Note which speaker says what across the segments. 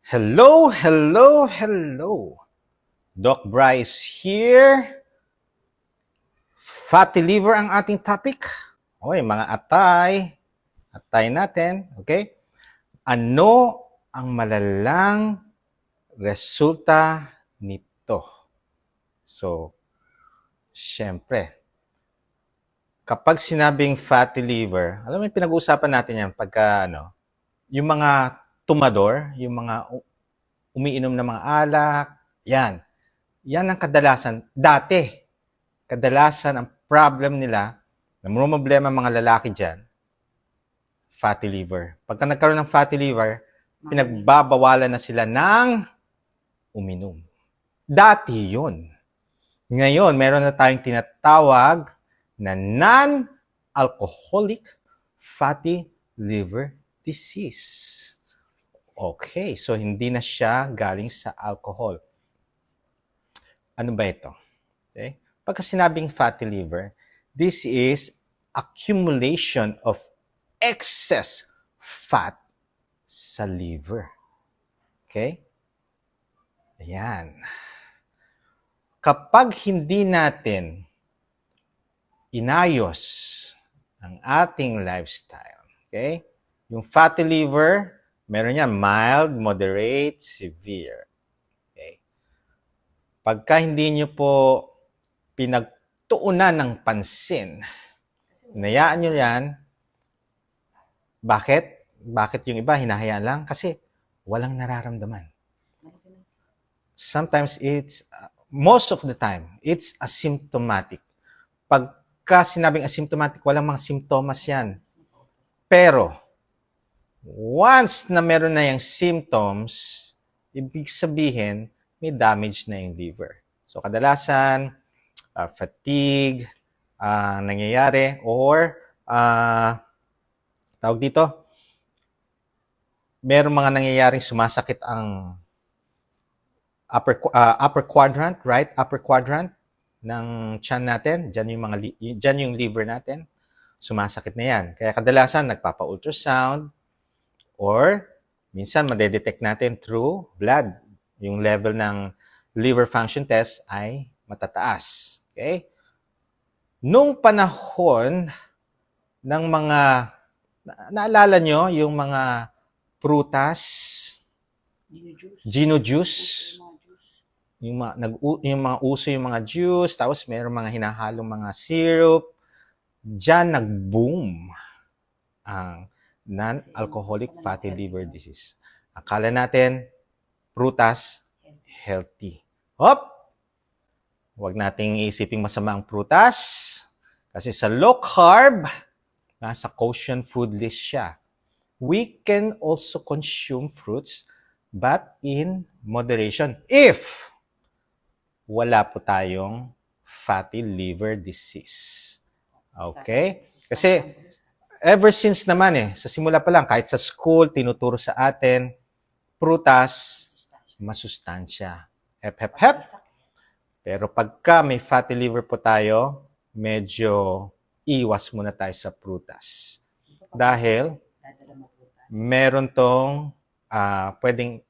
Speaker 1: Hello, hello, hello. Doc Bryce here. Fatty liver ang ating topic. Okay, mga atay natin, okay? Ano ang malalang resulta nito? So, syempre, kapag sinabing fatty liver, alam mo yung pinag-uusapan natin yan pagka, yung mga tumador, yung mga umiinom ng mga alak, yan. Yan ang kadalasan ang problem nila, na problema mga lalaki dyan, fatty liver. Pagka nagkaroon ng fatty liver, pinagbabawalan na sila ng uminom. Dati yun. Ngayon, meron na tayong tinatawag na non-alcoholic fatty liver disease. Okay, so hindi na siya galing sa alcohol. Ano ba ito? Okay? Pagka sinabing fatty liver, this is accumulation of excess fat sa liver. Okay? Ayan. Kapag hindi natin inayos ang ating lifestyle, okay? Yung fatty liver, meron yan mild, moderate, severe. Okay? Pagka hindi nyo po pinagtuunan ng pansin, hinayaan nyo yan, bakit? Bakit yung iba hinahayaan lang? Kasi walang nararamdaman. Sometimes most of the time, it's asymptomatic. Pagka sinabing asymptomatic, walang mga simptomas yan. Pero, once na meron na yung symptoms, ibig sabihin, may damage na yung liver. So, kadalasan, fatigue, nangyayari, or, tawag dito, meron mga nangyayaring sumasakit ang upper quadrant, right? Upper quadrant ng tiyan natin, dyan yung liver natin, sumasakit na yan. Kaya kadalasan, nagpapa-ultrasound, or minsan madedetect natin through blood. Yung level ng liver function test ay matataas. Okay? Nung panahon ng mga, naalala nyo yung mga prutas, Gino juice, yung mga uso yung mga juice, tapos mayroong mga hinahalong mga syrup, dyan nag-boom ang non-alcoholic fatty liver disease. Akala natin, prutas, healthy. Hop! Huwag nating isiping masama ang prutas. Kasi sa low carb, nasa caution food list siya. We can also consume fruits, but in moderation. If wala po tayong fatty liver disease. Okay? Kasi ever since naman sa simula pa lang, kahit sa school, tinuturo sa atin, prutas, masustansya. Hep. Pero pagka may fatty liver po tayo, medyo iwas muna tayo sa prutas. Dahil meron tong pwedeng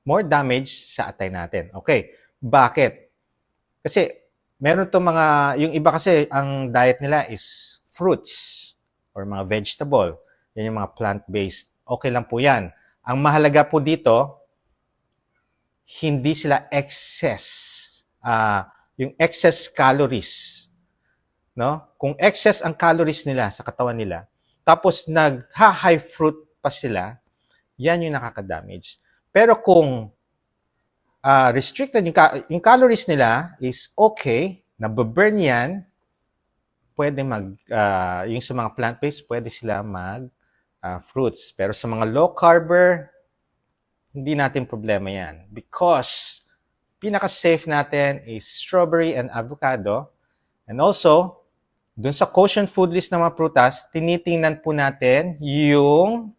Speaker 1: more damage sa atay natin. Okay, bakit? Kasi meron tong yung iba kasi ang diet nila is fruits or mga vegetable. Yan yung mga plant-based. Okay lang po yan. Ang mahalaga po dito, hindi sila yung excess calories. No? Kung excess ang calories nila sa katawan nila, tapos nag-high fruit pa sila, yan yung nakaka-damage. Pero kung restricted yung calories nila is okay, nababurn yan, pwede yung sa mga plant-based, pwede sila fruits. Pero sa mga low-carber, hindi natin problema yan. Because, pinaka-safe natin is strawberry and avocado. And also, dun sa caution food list ng mga prutas, tinitingnan po natin yung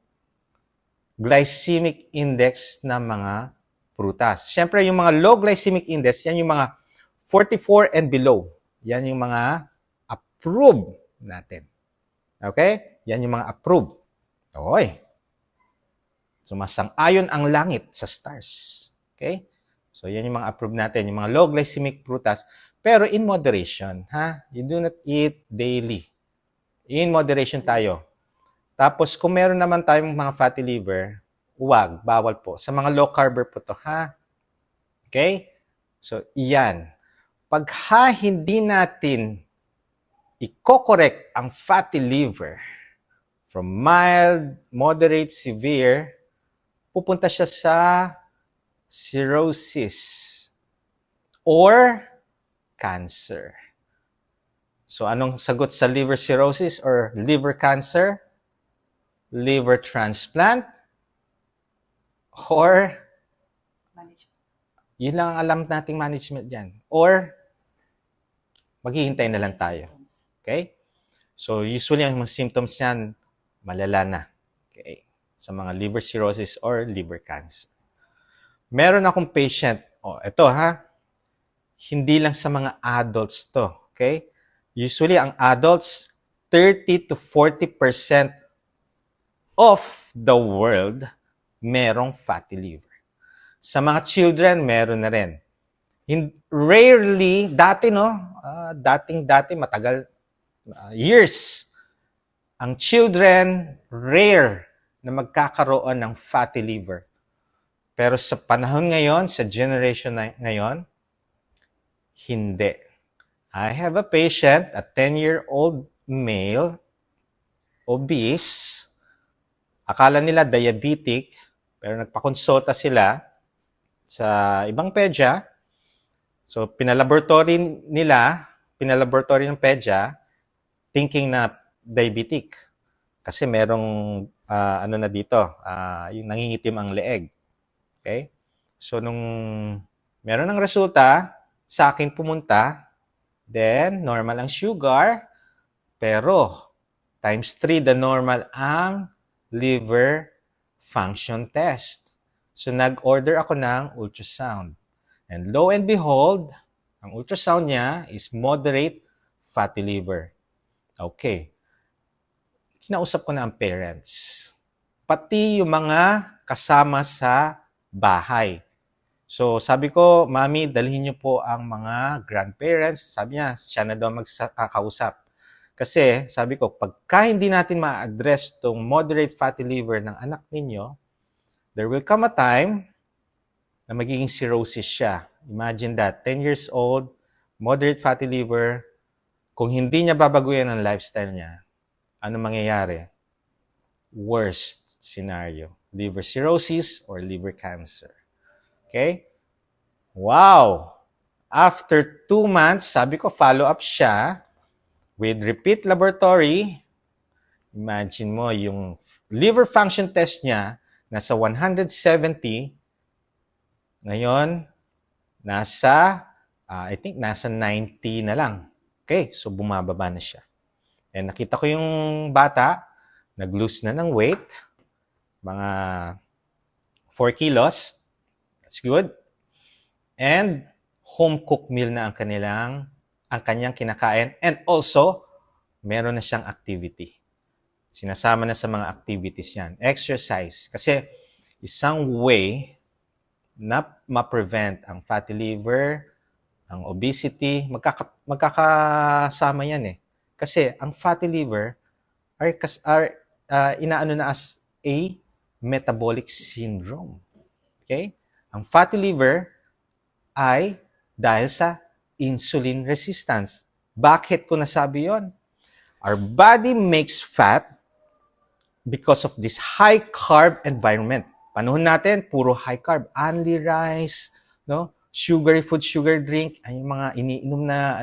Speaker 1: glycemic index ng mga prutas. Siyempre, yung mga low glycemic index, yan yung mga 44 and below. Yan yung mga approved natin. Okay? Yan yung mga approved. Okay. Sumasang-ayon ang langit sa stars. Okay? So, yan yung mga approved natin, yung mga low glycemic prutas. Pero in moderation, ha? You do not eat daily. In moderation tayo. Tapos, kung meron naman tayong mga fatty liver, huwag, bawal po. Sa mga low carber po to, ha? Okay? So, iyan. Pagka hindi natin i-correct ang fatty liver from mild, moderate, severe, pupunta siya sa cirrhosis or cancer. So, anong sagot sa liver cirrhosis or liver cancer? Liver transplant or yun lang ang alam nating management dyan. Or maghihintay na lang tayo. Okay? So, usually ang mga symptoms niyan, malala na. Okay? Sa mga liver cirrhosis or liver cancer. Meron akong patient, ito ha, hindi lang sa mga adults to. Okay? Usually, ang adults, 30 to 40% of the world merong fatty liver. Sa mga children, meron na rin. Rarely, dati dating matagal, years, ang children, rare na magkakaroon ng fatty liver. Pero sa panahon ngayon, sa generation ngayon, hindi. I have a patient, a 10-year-old male, obese. Akala nila diabetic, pero nagpakonsulta sila sa ibang pedya. So, pinalaboratory ng pedya, thinking na diabetic. Kasi merong, na dito, yung nangingitim ang leeg. Okay? So, nung meron ng resulta, sa akin pumunta, then, normal ang sugar, pero, times 3 the normal ang liver function test. So, nag-order ako ng ultrasound. And lo and behold, ang ultrasound niya is moderate fatty liver. Okay. Kinausap ko na ang parents. Pati yung mga kasama sa bahay. So, sabi ko, Mami, dalhin niyo po ang mga grandparents. Sabi niya, siya na daw magkakausap. Kasi, sabi ko, pagka hindi natin ma-address tong moderate fatty liver ng anak ninyo, there will come a time na magiging cirrhosis siya. Imagine that, 10 years old, moderate fatty liver, kung hindi niya babaguhin ang lifestyle niya, ano mangyayari? Worst scenario, liver cirrhosis or liver cancer. Okay? Wow! After 2 months, sabi ko, follow up siya with repeat laboratory. Imagine mo, yung liver function test niya, nasa 170, ngayon, I think nasa 90 na lang. Okay, so bumababa na siya. And nakita ko yung bata, nag-lose na ng weight, mga 4 kilos. That's good. And home-cooked meal na ang kanyang kinakain. And also, meron na siyang activity. Sinasama na sa mga activities yan. Exercise. Kasi isang way na ma-prevent ang fatty liver, ang obesity, magkakasama yan eh. Kasi ang fatty liver are inaano na as a metabolic syndrome. Okay? Ang fatty liver ay dahil sa insulin resistance. Bakit ko nasabi yon? Our body makes fat because of this high-carb environment. Panahon natin, puro high-carb. Only rice, no? Sugary food, sugar drink, ay yung mga iniinom na,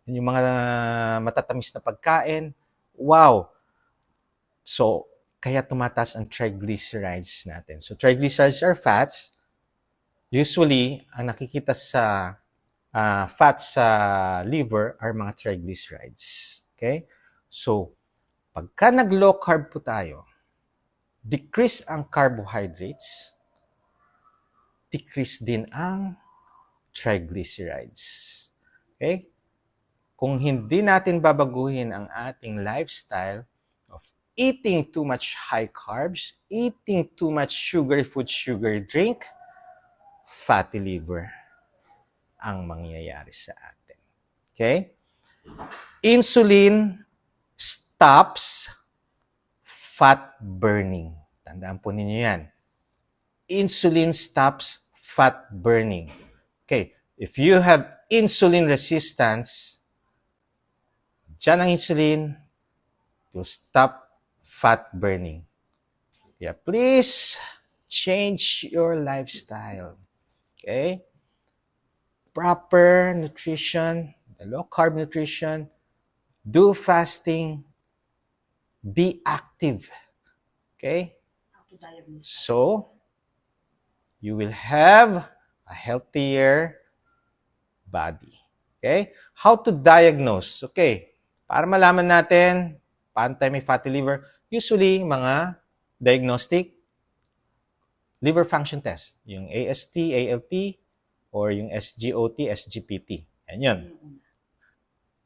Speaker 1: yung mga matatamis na pagkain. Wow! So, kaya tumataas ang triglycerides natin. So, triglycerides are fats. Usually, ang nakikita sa fats sa liver are mga triglycerides. Okay? So, pagka nag-low carb po tayo, decrease ang carbohydrates, decrease din ang triglycerides. Okay? Kung hindi natin babaguhin ang ating lifestyle of eating too much high carbs, eating too much sugary food, sugar drink, fatty liver ang mangyayari sa atin. Okay? Insulin stops fat burning. Tandaan po ninyo yan. Insulin stops fat burning. Okay, if you have insulin resistance, dyan ang insulin will stop fat burning. Yeah, please change your lifestyle. Okay? Proper nutrition, the low-carb nutrition, do fasting, be active. Okay? So, you will have a healthier body. Okay? How to diagnose? Okay. Para malaman natin paano tayo may fatty liver, usually mga diagnostic liver function test. Yung AST, ALT, or yung SGOT, SGPT. Yan yun.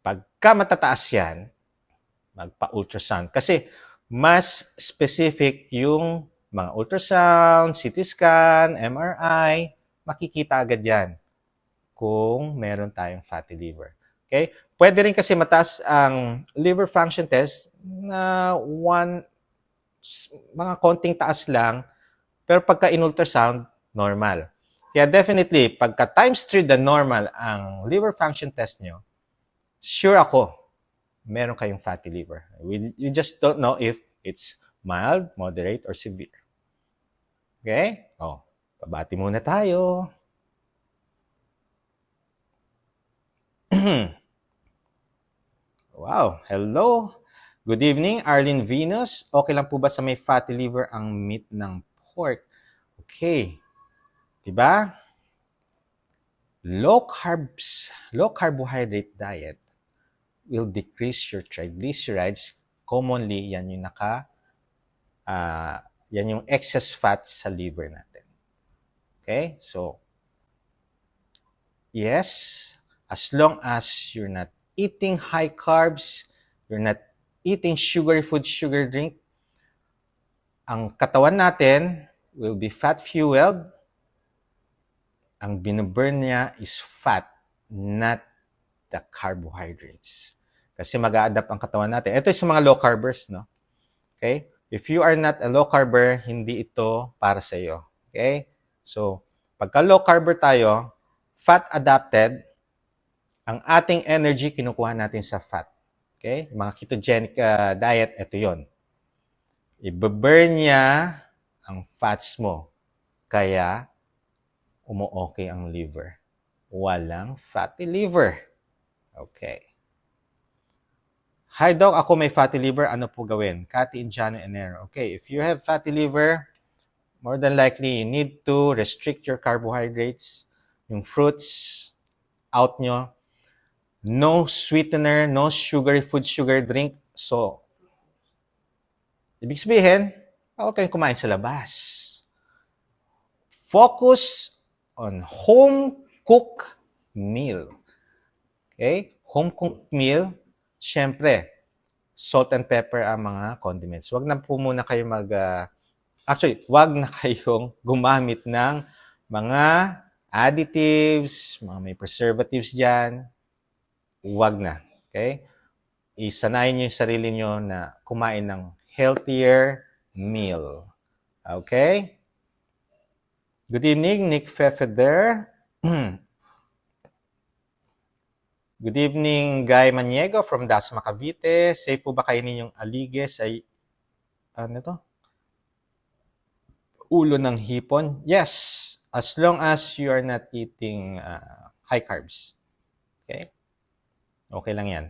Speaker 1: Pagka matataas yan, magpa-ultrasound. Kasi mas specific yung mga ultrasound, CT scan, MRI, makikita agad yan kung meron tayong fatty liver. Okay? Pwede rin kasi mataas ang liver function test na mga konting taas lang, pero pagka in-ultrasound, normal. Kaya definitely, pagka times 3 the normal ang liver function test nyo, sure ako, meron kayong fatty liver. You just don't know if it's mild, moderate, or severe. Okay? Oh, pabati muna tayo. Wow, hello. Good evening, Arlene Venus. Okay lang po ba sa may fatty liver ang meat ng pork? Okay. Diba? Low carbs, low carbohydrate diet will decrease your triglycerides. Commonly, yan yung yan yung excess fat sa liver natin. Okay? So, yes, as long as you're not eating high carbs, you're not eating sugary food, sugar drink, ang katawan natin will be fat-fueled. Ang binaburn niya is fat, not the carbohydrates. Kasi mag-a-adapt ang katawan natin. Ito yung mga low carbers, no? Okay? If you are not a low carber, hindi ito para sa iyo. Okay? So, pagka low carber tayo, fat adapted, ang ating energy kinukuha natin sa fat. Okay? Mga ketogenic diet, ito yon. I-burn niya ang fats mo. Kaya, umu-okay ang liver. Walang fatty liver. Okay. Hi, Doc. Ako may fatty liver. Ano po gawin? Cathy Indiano Enero. Okay. If you have fatty liver, more than likely, you need to restrict your carbohydrates. Yung fruits, out nyo. No sweetener, no sugary food, sugar drink. So, ibig sabihin, huwag kayong kumain sa labas. Focus on home-cooked meal. Okay? Home-cooked meal, syempre, salt and pepper ang mga condiments. Wag na po muna kayo wag na kayong gumamit ng mga additives, mga may preservatives dyan. Wag na. Okay? Isanayin nyo yung sarili nyo na kumain ng healthier meal. Okay? Good evening, Nick Fefeder. Good evening, Guy Maniego from Dasma, Cavite. Safe po ba kainin yung aliges ay, ano to? Ulo ng hipon? Yes, as long as you are not eating high carbs. Okay? Okay lang yan.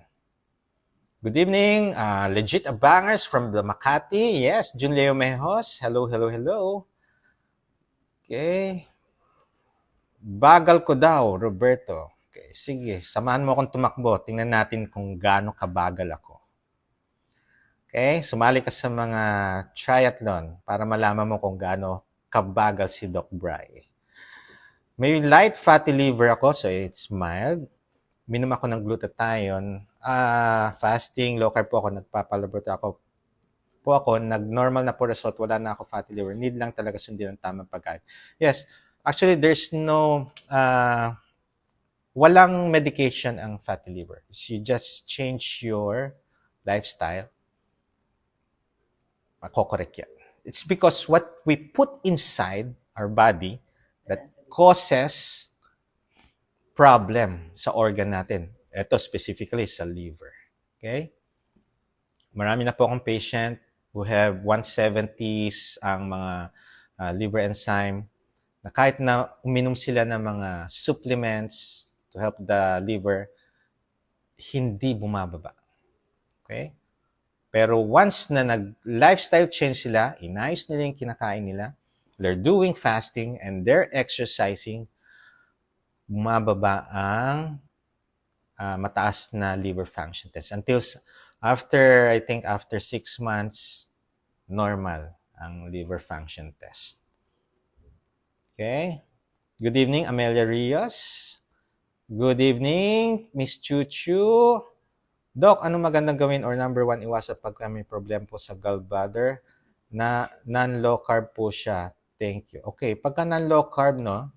Speaker 1: Good evening, Legit Abangers from the Makati. Yes, Junleo Mejos. Hello, hello, hello. Okay. Bagal ko daw, Roberto. Okay, sige. Samahan mo akong tumakbo. Tingnan natin kung gaano kabagal ako. Okay? Sumali ka sa mga triathlon para malaman mo kung gaano kabagal si Doc Bry. May light fatty liver ako, so it's mild. Minom ako ng glutathione. Fasting, low carb po ako. Nagpapalaboratory ako po ako, nag-normal na po result, wala na ako fatty liver, need lang talaga sundin ang tamang pagkain. Yes, actually, there's no, walang medication ang fatty liver. You just change your lifestyle, makokorek yan. It's because what we put inside our body that causes problem sa organ natin. Ito specifically sa liver. Okay? Marami na po akong patient who have 170s ang mga liver enzyme na kahit na uminom sila ng mga supplements to help the liver, hindi bumababa. Okay? Pero once na nag-lifestyle change sila, inayos nila yung kinakain nila, they're doing fasting and they're exercising, bumababa ang mataas na liver function test. Until after, I think after 6 months, normal ang liver function test. Okay? Good evening, Amelia Rios. Good evening, Miss Chuchu. Doc, ano magandang gawin or number 1 iwasan pagka may problem po sa gallbladder na non-low carb po siya? Thank you. Okay, pagka non-low carb, no?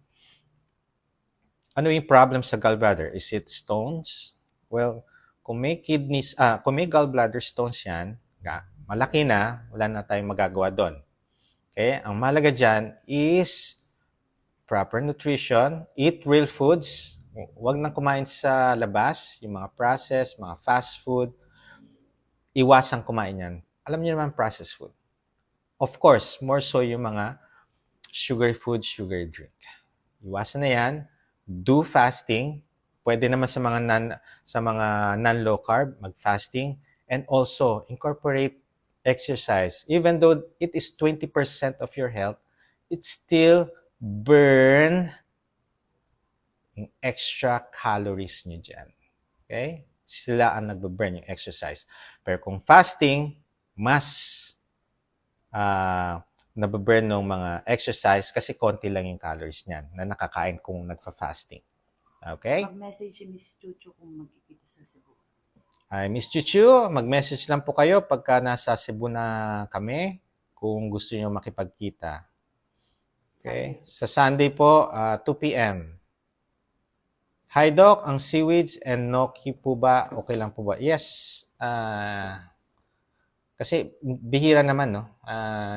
Speaker 1: Ano yung problem sa gallbladder? Is it stones? Well, kung may kidneys, kung may gallbladder stones yan, malaki na, wala na tayong magagawa doon. Okay? Ang malaga dyan is proper nutrition, eat real foods, huwag nang kumain sa labas, yung mga processed, mga fast food, iwasang kumain yan. Alam niyo naman processed food. Of course, more so yung mga sugar food, sugar drink. Iwasan na yan. Do fasting. Pwede naman sa mga non-low carb, mag-fasting. And also, incorporate exercise. Even though it is 20% of your health, it still burn yung extra calories nyo dyan. Okay? Sila ang nagbe-burn yung exercise. Pero kung fasting, mas nabe-burn ng mga exercise kasi konti lang yung calories niyan na nakakain kung nagfa-fasting. Okay?
Speaker 2: Mag-message si Miss Chuchu kung magkikita sa Cebu.
Speaker 1: Ay, Miss Chuchu, mag-message lang po kayo pagka nasa Cebu na kami kung gusto niyo makipagkita. Okay? Sa Sunday po, 2 p.m. Hi Doc, ang seaweeds and gnocchi po ba? Okay lang po ba? Yes. Kasi bihira naman, no?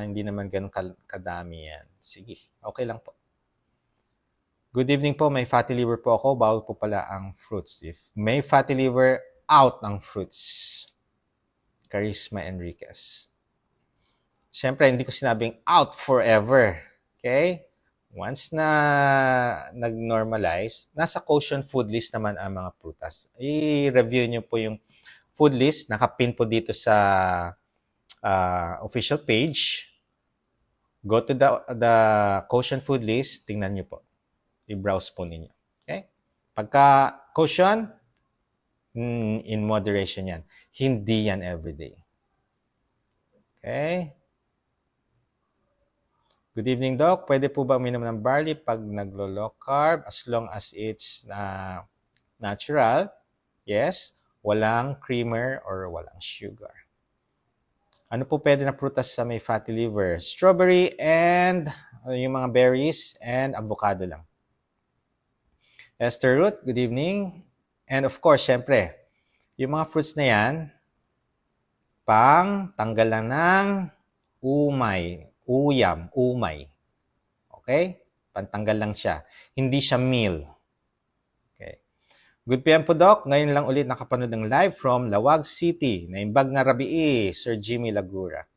Speaker 1: Hindi naman ganun kadami yan. Sige, okay lang po. Good evening po, may fatty liver po ako. Bawal po pala ang fruits. If may fatty liver, out ang fruits. Charisma Enriquez. Siyempre, hindi ko sinabing out forever. Okay? Once na nag-normalize, nasa Quotient food list naman ang mga prutas. I-review nyo po yung food list. Nakapin po dito sa official page. Go to the Quotient food list. Tingnan nyo po. I-browse po ninyo. Okay? Pagka Quotient, in moderation yan. Hindi yan everyday. Okay? Good evening, Doc. Pwede po ba uminom ng barley pag naglo-low carb as long as it's natural? Yes. Walang creamer or walang sugar. Ano po pwede na prutas sa may fatty liver? Strawberry and yung mga berries and avocado lang. Esther Ruth, good evening. And of course, syempre, yung mga fruits na yan, pang tanggal lang ng umay. Okay? Pantanggal lang siya. Hindi siya meal. Okay. Good PM po, Doc. Ngayon lang ulit nakapanood ng live from Lawag City. Naimbag nga rabii, Sir Jimmy Lagura.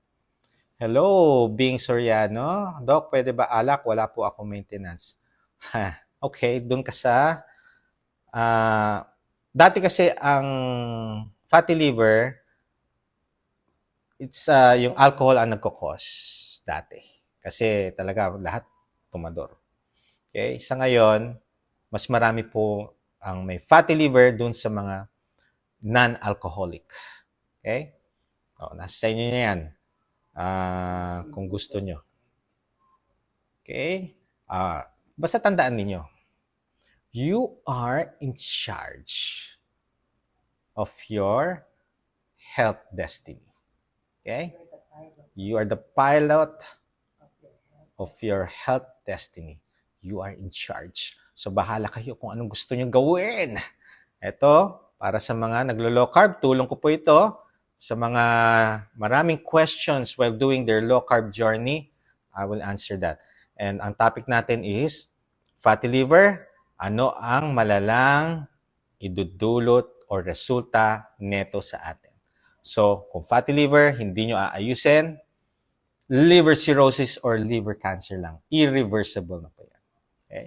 Speaker 1: Hello, Bing Soriano. Doc, pwede ba alak? Wala po ako maintenance. Okay, doon ka sa... dati kasi ang fatty liver, it's yung alcohol ang nagkakos dati. Kasi talaga lahat tumador. Okay? Sa ngayon, mas marami po ang may fatty liver dun sa mga non-alcoholic. Okay? Nasa sa inyo na yan. Kung gusto nyo. Okay? Basta tandaan ninyo. You are in charge of your health destiny. Okay? You are the pilot of your health destiny. You are in charge. So bahala kayo kung anong gusto nyo gawin. Ito, para sa mga naglo-low carb, tulong ko po ito. Sa mga maraming questions while doing their low carb journey, I will answer that. And ang topic natin is fatty liver. Ano ang malalang idudulot o resulta neto sa atin? So, kung fatty liver, hindi nyo aayusin, liver cirrhosis or liver cancer lang. Irreversible na po yan. Okay?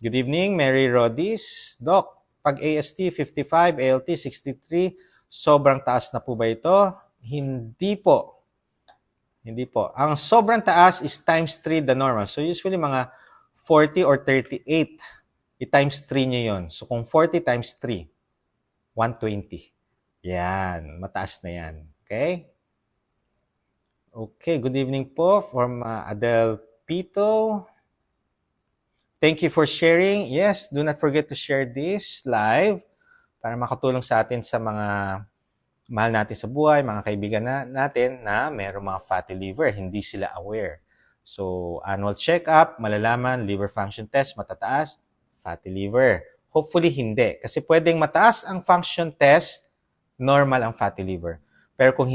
Speaker 1: Good evening, Mary Rodis. Doc, pag AST 55, ALT 63, sobrang taas na po ba ito? Hindi po. Hindi po. Ang sobrang taas is times 3 the normal. So usually mga 40 or 38. I-times 3 nyo yun. So kung 40 times 3, 120. Yan. Mataas na yan. Okay? Okay. Good evening po from Adele Pito. Thank you for sharing. Yes, do not forget to share this live para makatulong sa atin sa mga mahal natin sa buhay, mga kaibigan natin na mayroong mga fatty liver. Hindi sila aware. So, annual check-up, malalaman, liver function test, matataas, fatty liver. Hopefully, hindi. Kasi pwedeng mataas ang function test, normal ang fatty liver. Pero kung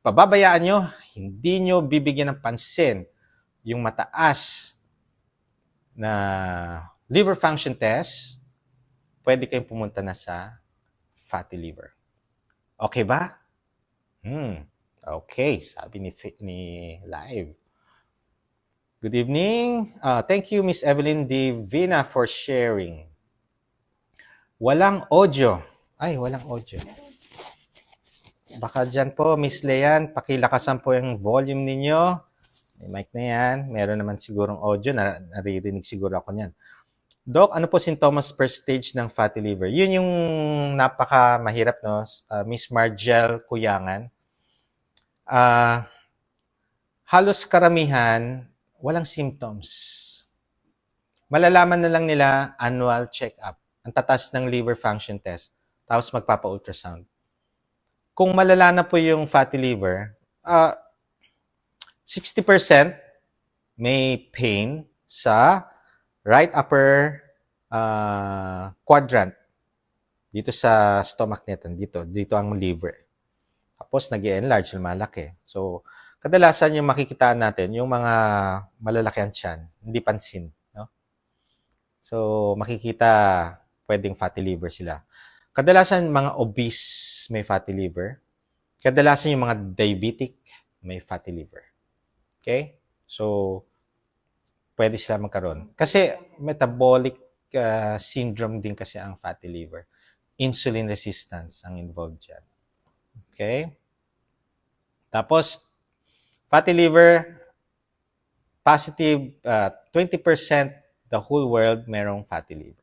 Speaker 1: pababayaan nyo, hindi nyo bibigyan ng pansin yung mataas na liver function test, pwede kayong pumunta na sa fatty liver. Okay ba? Okay, sabi ni Live. Good evening. Thank you, Miss Evelyn Divina, for sharing. Walang audio. Ay, walang audio. Baka dyan po, Miss Leanne, pakilakasan po yung volume ninyo. May mic na yan. Meron naman sigurong audio. Naririnig siguro ako niyan. Doc, ano po sintomas per stage ng fatty liver? Yun yung napaka-mahirap, no? Miss Margel Kuyangan. Halos karamihan, walang symptoms. Malalaman na lang nila annual check-up. Ang tatas ng liver function test. Tapos magpapa-ultrasound. Kung malala na po yung fatty liver, 60% may pain sa right upper quadrant. Dito sa stomach natin. Dito ang liver. Tapos nag-enlarge, lumalaki. So, kadalasan yung makikitaan natin, yung mga malalaki ang tiyan, hindi pansin. No? So, makikita, pwedeng fatty liver sila. Kadalasan, mga obese may fatty liver. Kadalasan yung mga diabetic may fatty liver. Okay? So, pwede sila magkaroon. Kasi metabolic syndrome din kasi ang fatty liver. Insulin resistance ang involved dyan. Okay? Tapos, fatty liver, positive, 20% the whole world merong fatty liver.